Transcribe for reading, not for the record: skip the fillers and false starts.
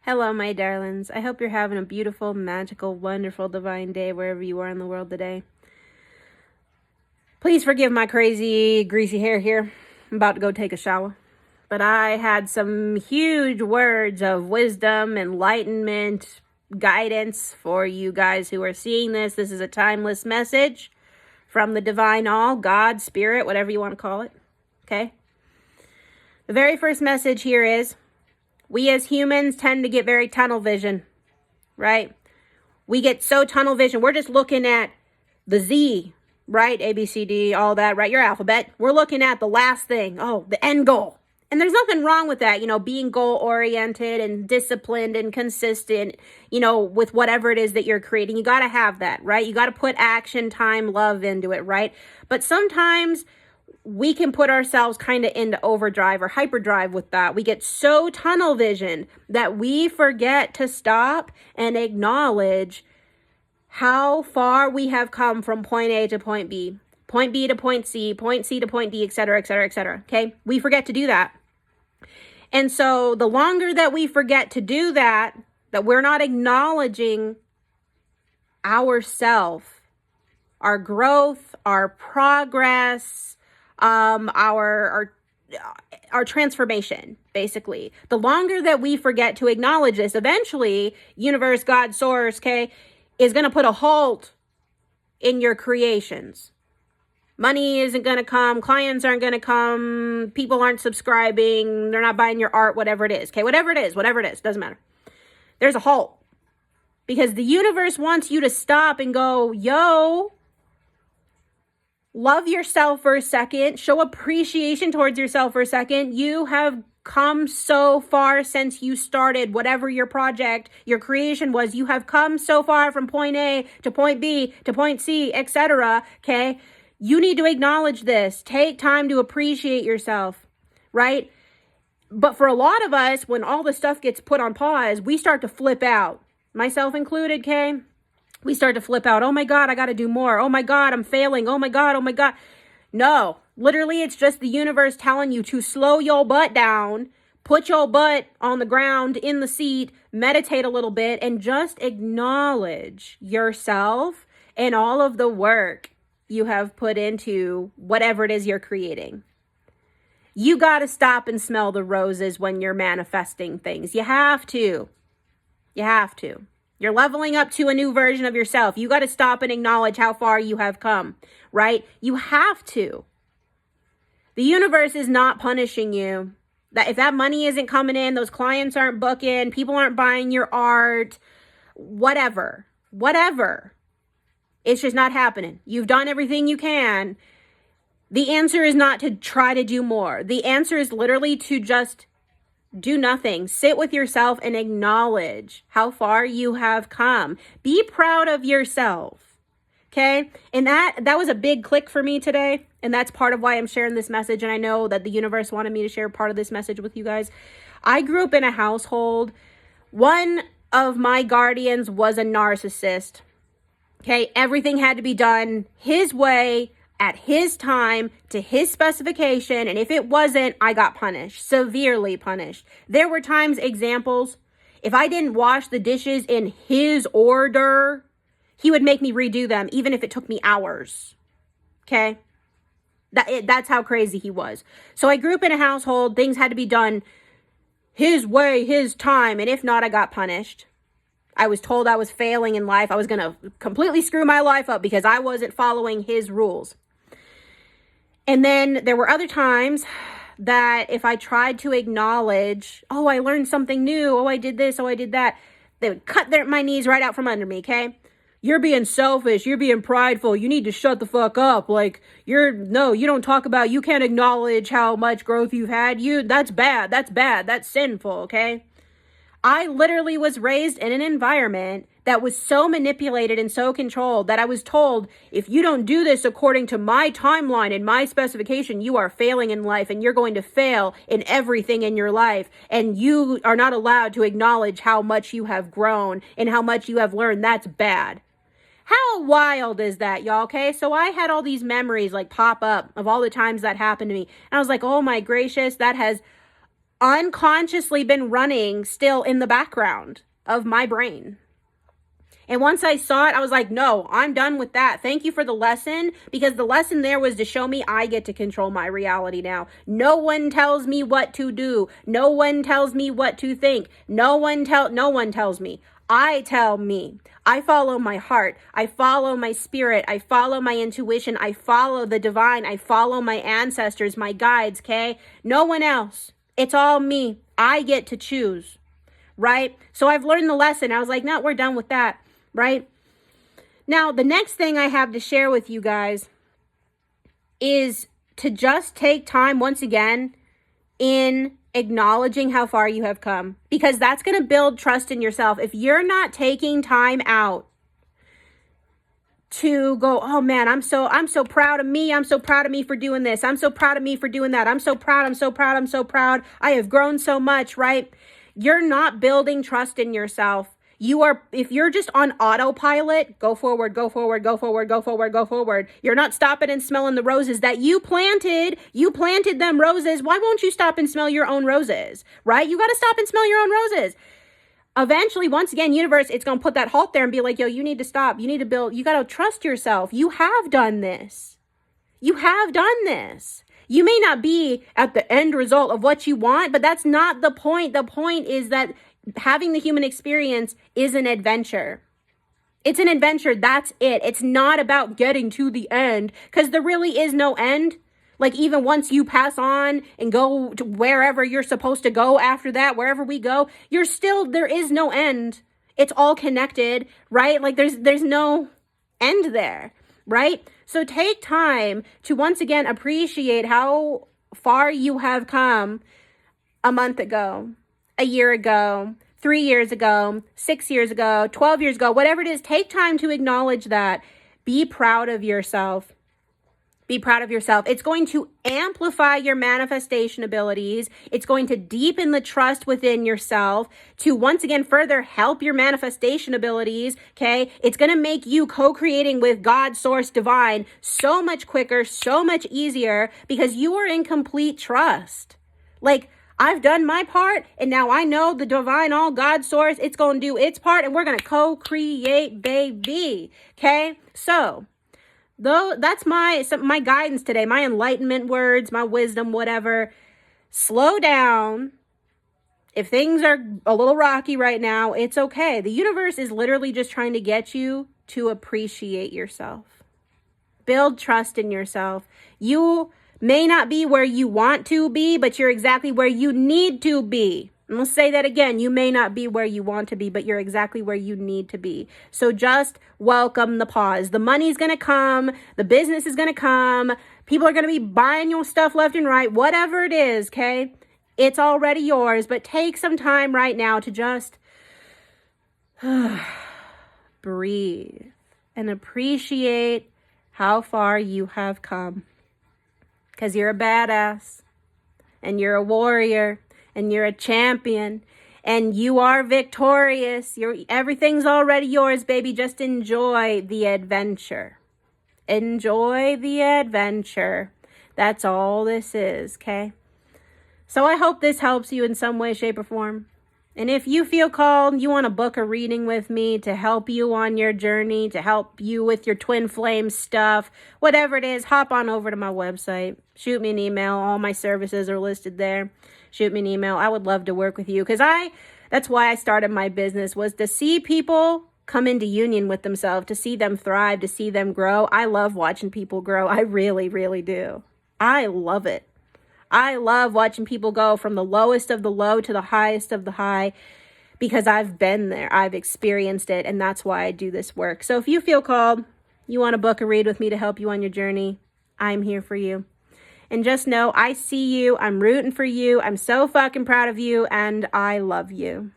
Hello, my darlings. I hope you're having a beautiful, magical, wonderful, divine day wherever you are in the world today. Please forgive my crazy, greasy hair here. I'm about to go take a shower. But I had some huge words of wisdom, enlightenment, guidance for you guys who are seeing this. This is a timeless message from the divine all, God, spirit, whatever you want to call it. Okay? The very first message here is, we as humans tend to get very tunnel vision, right? We get so tunnel vision. We're just looking at the Z, right? A, B, C, D, all that, right? Your alphabet. We're looking at the last thing. Oh, the end goal. And there's nothing wrong with that, being goal-oriented and disciplined and consistent, with whatever it is that you're creating. You got to have that, right? You got to put action, time, love into it, right? But sometimes we can put ourselves kind of into overdrive or hyperdrive with that. We get so tunnel vision that we forget to stop and acknowledge how far we have come from point A to point B to point C to point D, et cetera, et cetera, et cetera. Okay. We forget to do that. And so the longer that we forget to do that we're not acknowledging ourself, our growth, our progress, our transformation, basically. The longer that we forget to acknowledge this, eventually, universe, God, source, okay, is going to put a halt in your creations. Money isn't going to come. Clients aren't going to come. People aren't subscribing. They're not buying your art, whatever it is. Okay, whatever it is, doesn't matter. There's a halt. Because the universe wants you to stop and go, yo, love yourself for a second. Show appreciation towards yourself for a second. You have come so far since you started whatever your project, your creation was. You have come so far from point A to point B to point C, etc. Okay? You need to acknowledge this. Take time to appreciate yourself, right? But for a lot of us, when all the stuff gets put on pause, we start to flip out. Myself included, okay? We start to flip out. Oh my God, I got to do more. Oh my God, I'm failing. Oh my God, oh my God. No, literally, it's just the universe telling you to slow your butt down, put your butt on the ground in the seat, meditate a little bit, and just acknowledge yourself and all of the work you have put into whatever it is you're creating. You got to stop and smell the roses when you're manifesting things. You have to. You have to. You're leveling up to a new version of yourself. You got to stop and acknowledge how far you have come, right? You have to. The universe is not punishing you. That if that money isn't coming in, those clients aren't booking, people aren't buying your art, whatever. It's just not happening. You've done everything you can. The answer is not to try to do more. The answer is literally to just do nothing. Sit with yourself and acknowledge how far you have come. Be proud of yourself. Okay? And that was a big click for me today. And that's part of why I'm sharing this message. And I know that the universe wanted me to share part of this message with you guys. I grew up in a household. One of my guardians was a narcissist. Okay? Everything had to be done his way, at his time, to his specification, and if it wasn't, I got punished, severely punished. There were times, examples, if I didn't wash the dishes in his order, he would make me redo them, even if it took me hours. Okay? That's how crazy he was. So I grew up in a household, things had to be done his way, his time, and if not, I got punished. I was told I was failing in life. I was going to completely screw my life up because I wasn't following his rules. And then there were other times that if I tried to acknowledge, oh, I learned something new. Oh, I did this. Oh, I did that. They would cut my knees right out from under me, okay? You're being selfish. You're being prideful. You need to shut the fuck up. Like, you don't talk about, you can't acknowledge how much growth you've had. That's bad. That's sinful, okay? I literally was raised in an environment that was so manipulated and so controlled that I was told, if you don't do this according to my timeline and my specification, you are failing in life and you're going to fail in everything in your life. And you are not allowed to acknowledge how much you have grown and how much you have learned. That's bad. How wild is that, y'all? Okay, so I had all these memories like pop up of all the times that happened to me. And I was like, oh my gracious, that has unconsciously been running still in the background of my brain. And once I saw it, I was like, no, I'm done with that. Thank you for the lesson, because the lesson there was to show me I get to control my reality now. No one tells me what to do. No one tells me what to think. No one tells me. I tell me. I follow my heart. I follow my spirit. I follow my intuition. I follow the divine. I follow my ancestors, my guides, okay? No one else. It's all me. I get to choose, right? So I've learned the lesson. I was like, no, we're done with that. Right? Now, the next thing I have to share with you guys is to just take time once again in acknowledging how far you have come, because that's going to build trust in yourself. If you're not taking time out to go, oh man, I'm so proud of me. I'm so proud of me for doing this. I'm so proud of me for doing that. I'm so proud. I have grown so much, right? You're not building trust in yourself. If you're just on autopilot, go forward. You're not stopping and smelling the roses that you planted. You planted them roses. Why won't you stop and smell your own roses, right? You got to stop and smell your own roses. Eventually, once again, universe, it's going to put that halt there and be like, yo, you need to stop. You need to build. You got to trust yourself. You have done this. You may not be at the end result of what you want, but that's not the point. The point is that having the human experience is an adventure. It's an adventure. That's it. It's not about getting to the end, because there really is no end. Like, even once you pass on and go to wherever you're supposed to go after that, wherever we go, there is no end. It's all connected, right? Like there's no end there, right? So take time to once again appreciate how far you have come a month ago, a year ago, 3 years ago, 6 years ago, 12 years ago, whatever it is. Take time to acknowledge that. Be proud of yourself. Be proud of yourself. It's going to amplify your manifestation abilities. It's going to deepen the trust within yourself to once again further help your manifestation abilities, okay? It's going to make you co-creating with God, source, divine so much quicker, so much easier, because you are in complete trust. Like, I've done my part, and now I know the divine, all God source, it's going to do its part, and we're going to co-create, baby. Okay? So, though that's my guidance today, my enlightenment words, my wisdom, whatever. Slow down. If things are a little rocky right now, it's okay. The universe is literally just trying to get you to appreciate yourself. Build trust in yourself. You may not be where you want to be, but you're exactly where you need to be. And let's say that again. You may not be where you want to be, but you're exactly where you need to be. So just welcome the pause. The money's going to come. The business is going to come. People are going to be buying your stuff left and right. Whatever it is, okay? It's already yours. But take some time right now to just breathe and appreciate how far you have come. Because you're a badass, and you're a warrior, and you're a champion, and you are victorious. Everything's already yours, baby. Just enjoy the adventure. Enjoy the adventure. That's all this is, okay? So I hope this helps you in some way, shape, or form. And if you feel called, you want to book a reading with me to help you on your journey, to help you with your twin flame stuff, whatever it is, hop on over to my website. Shoot me an email. All my services are listed there. Shoot me an email. I would love to work with you, because that's why I started my business, was to see people come into union with themselves, to see them thrive, to see them grow. I love watching people grow. I really, really do. I love it. I love watching people go from the lowest of the low to the highest of the high, because I've been there. I've experienced it, and that's why I do this work. So if you feel called, you want to book a read with me to help you on your journey, I'm here for you. And just know I see you. I'm rooting for you. I'm so fucking proud of you, and I love you.